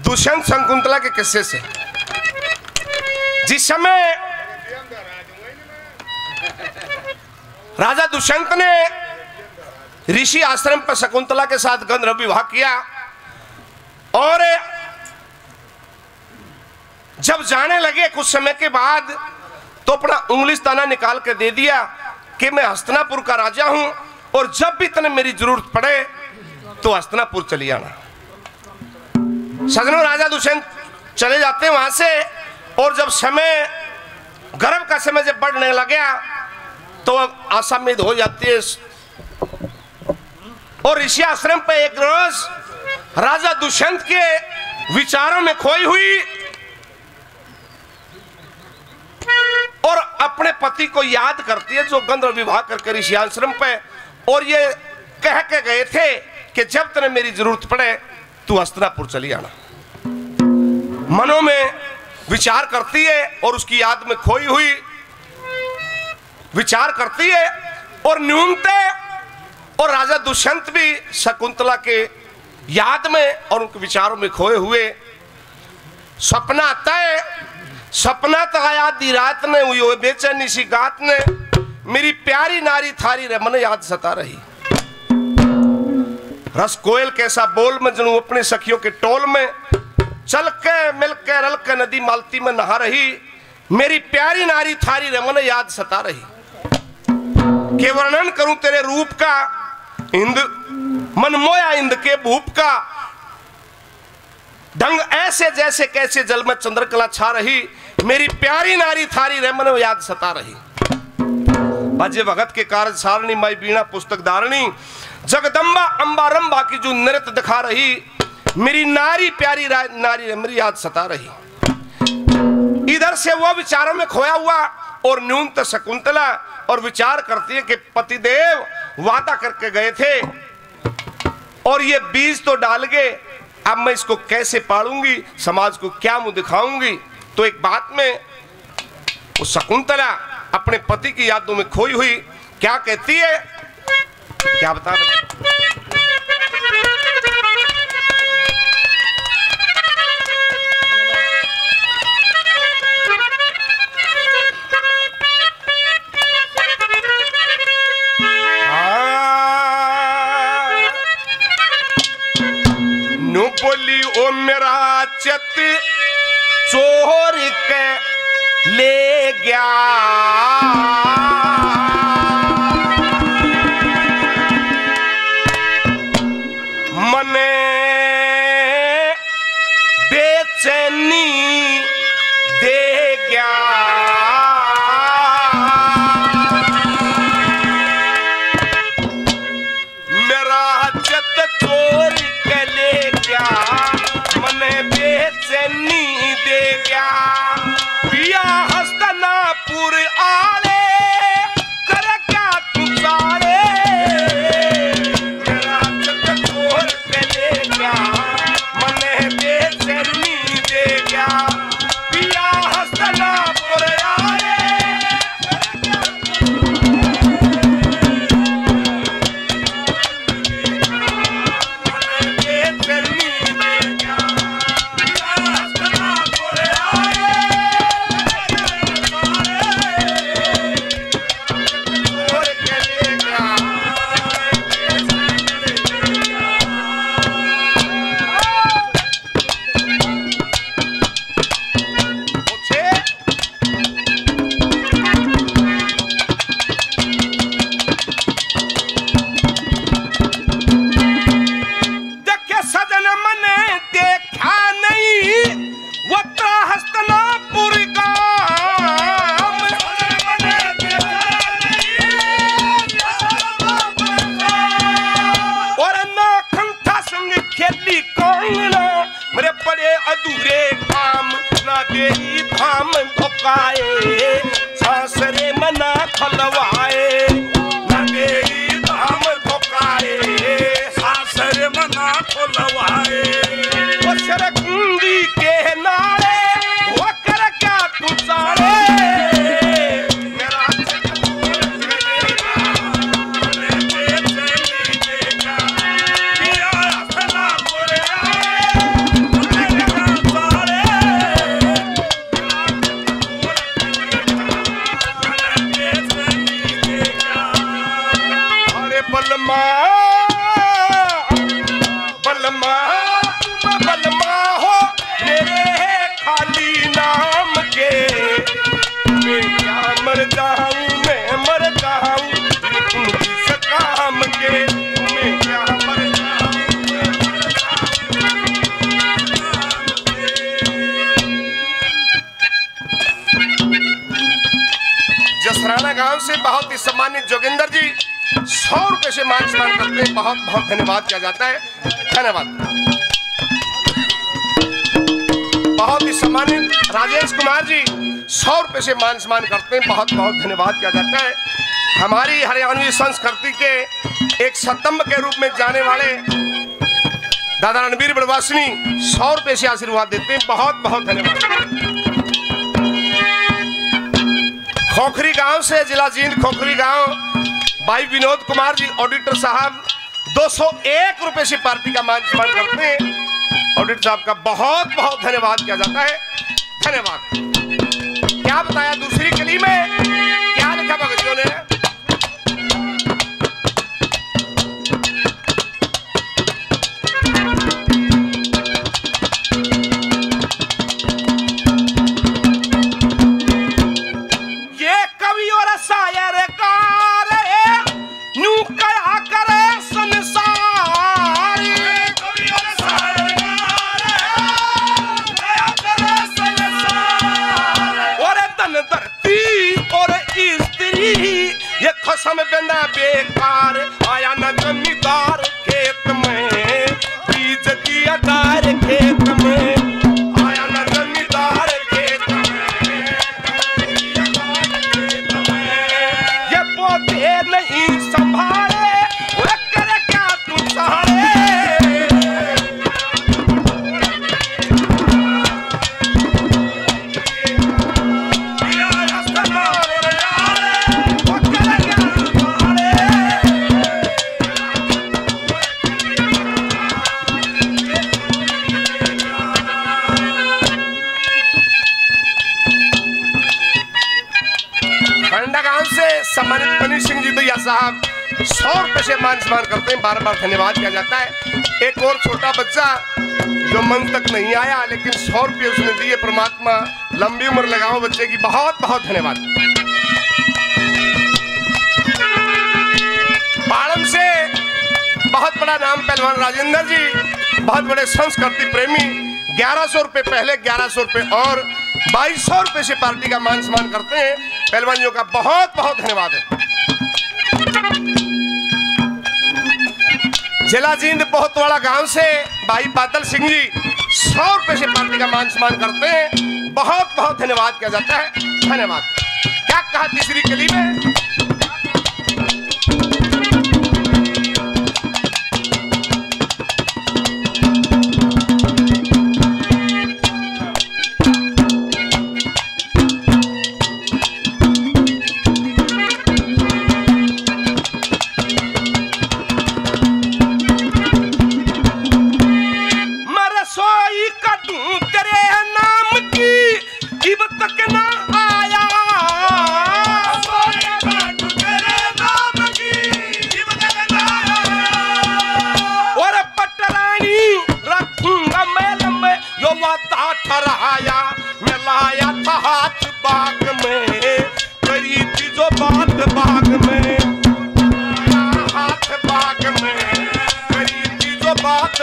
दुष्यंत शकुंतला के किस्से से। जिस समय राजा दुष्यंत ने ऋषि आश्रम पर शकुंतला के साथ गंधर्व विवाह किया और जब जाने लगे कुछ समय के बाद तो अपना उंगली ताना निकाल के दे दिया कि मैं हस्तिनापुर का राजा हूं और जब भी तने मेरी जरूरत पड़े तो हस्तिनापुर चली आना। सजनों, राजा दुष्यंत चले जाते हैं वहां से और जब समय गर्भ का समय जब बढ़ने लगा तो आशा उम्मीद हो जाती है और ऋषि आश्रम पे एक रोज राजा दुष्यंत के विचारों में खोई हुई और अपने पति को याद करती है जो गंधर्व विवाह करके ऋषि आश्रम पे और ये कह के गए थे कि जब तने मेरी जरूरत पड़े तू हस्तिनापुर चली आना। मनों में विचार करती है और उसकी याद में खोई हुई विचार करती है और न्यूनतः और राजा दुष्यंत भी शकुंतला के याद में और उनके विचारों में खोए हुए सपना आता है। सपना तो आया आधी रात ने हुई बेचैनी सी गात ने मेरी प्यारी नारी थारी रे मन याद सता रही। रस कोयल कैसा बोल में जनू अपने सखियों के टोल में चल के मिल के रल के नदी मालती में नहा रही मेरी प्यारी नारी थारी रे मन याद सता रही। के वर्णन करूं तेरे रूप का इंद मन मोया इंद के भूप का ढंग ऐसे जैसे कैसे जल में चंद्रकला छा रही मेरी प्यारी नारी थारी रे मन याद सता रही। बाजे भगत के कार्य सारणी माई बीणा पुस्तक धारणी जगदम्बा अंबा रंबा की जो नृत्य दिखा रही मेरी नारी प्यारी नारी मेरी याद सता रही। इधर से वो विचारों में खोया हुआ और न्यूनतः शकुंतला और विचार करती है कि पतिदेव वादा करके गए थे और ये बीज तो डाल गए, अब मैं इसको कैसे पालूंगी, समाज को क्या मुंह दिखाऊंगी। तो एक बात में वो शकुंतला अपने पति की यादों में खोई हुई क्या कहती है, क्या बता बोली ओ मेरा चित चोर के ले गया मने बेचैनी दे गया मेरा चित चोर के ले गया मने बेचैनी दे गया पिया हस्तिनापुर आले कर क्या तू सारे मेरा चित चोर के ले गया मने बेचैनी दे गया पिया हस्तिनापुर आले अधूरे काम ना दे धाम धोकाए सासरे मना खलवाए ना दे धाम धोकाए सासरे मना खलवाए वो शरकुंडी के नारे वो कर क्या तू सारे गांव से बहुत ही सम्मानित जोगिंदर जी 100 रुपए से मान सम्मान करते हैं, बहुत बहुत धन्यवाद किया जाता है। धन्यवाद। बहुत ही सम्मानित राजेश कुमार जी 100 रुपए से मान सम्मान करते हैं, बहुत बहुत धन्यवाद किया जाता है। हमारी हरियाणवी संस्कृति के एक स्तंभ के रूप में जाने वाले दादा रणबीर बड़वासनी 100 रुपए से आशीर्वाद देते हैं, बहुत बहुत धन्यवाद। खोखरी गांव से, जिला जींद खोखरी गांव, भाई विनोद कुमार जी ऑडिटर साहब 201 रुपए से पार्टी का मान सम्मान करते हैं। ऑडिटर साहब का बहुत बहुत धन्यवाद किया जाता है। धन्यवाद। क्या बताया दूसरी कली में, क्या लिखा भगतियों ने? खसम बिना बेकार आया न जमींदार खेत में, बीज दिया डार खेत में, आया न जमींदार खेत में, ये पौधे नहीं संभाले वो करे क्या तू सहारे। सम्मानित मनीष सिंह जी दैया साहब 100 रुपए से मान सम्मान करते हैं, बार बार धन्यवाद किया जाता है। एक और छोटा बच्चा जो मन तक नहीं आया लेकिन 100 रुपए उसने दिए, परमात्मा लंबी उम्र लगाओ बच्चे की, बहुत बहुत धन्यवाद। बाड़म से बहुत बड़ा नाम पहलवान राजेंद्र जी, बहुत बड़े संस्कृति प्रेमी, 1100 रुपए पहले, 1100 रुपए और 2200 रुपए से पार्टी का मान सम्मान करते हैं। पहलवानियों का बहुत बहुत धन्यवाद है। जिला जींद बहुतवाड़ा गांव से भाई बादल सिंह जी 100 रुपए से पार्टी का मान सम्मान करते हैं, बहुत बहुत धन्यवाद किया जाता है। धन्यवाद। क्या कहा तीसरी कली में?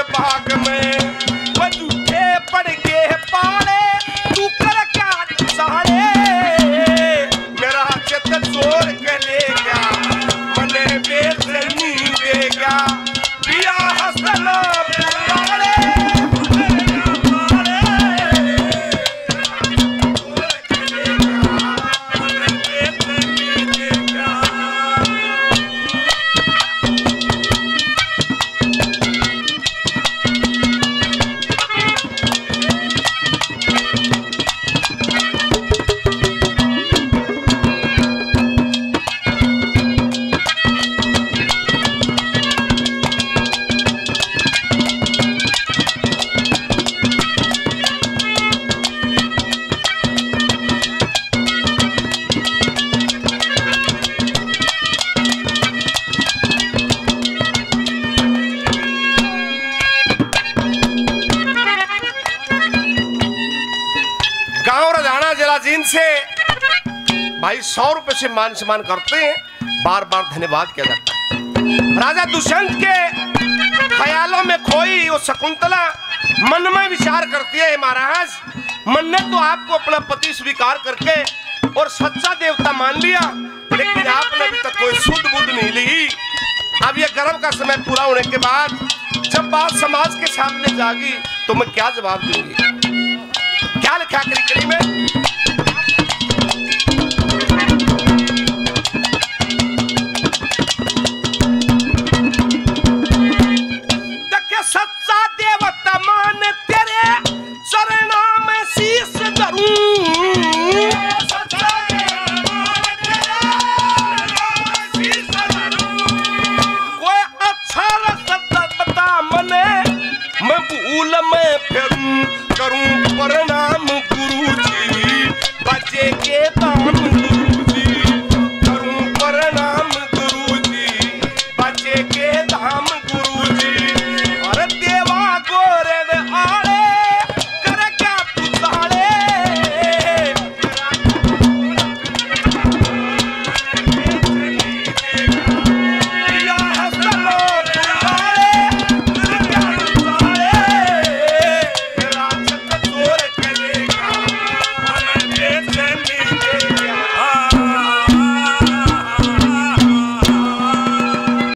भाग में बजूठे पड़ के पाले तू कर क्या सहारे, मेरा चित जोर के ले गया मने बेचैनी दे गया, पिया हसना पुराने से भाई 100 रुपए से मान सम्मान करते हैं, बार बार धन्यवाद किया जाता है। राजा दुष्यंत के ख्यालों में खोई वो शकुंतला मन में विचार करती है, महाराज मन ने तो आपको अपना पति स्वीकार करके और सच्चा देवता मान लिया, लेकिन आपने अभी तक कोई शुद्ध बुद्ध नहीं ली। अब ये गर्भ का समय पूरा होने के बाद जब बात समाज के सामने जागी तो मैं क्या जवाब दूंगी? क्या लिखा करी में? देखे सच्चा देवता मान तेरे चरणों में शीश धरूं, कोई अच्छा रास्ता बता मने, मैं भूल में फिरूं, करूं प्रणाम गुरु जी, बचे के दाम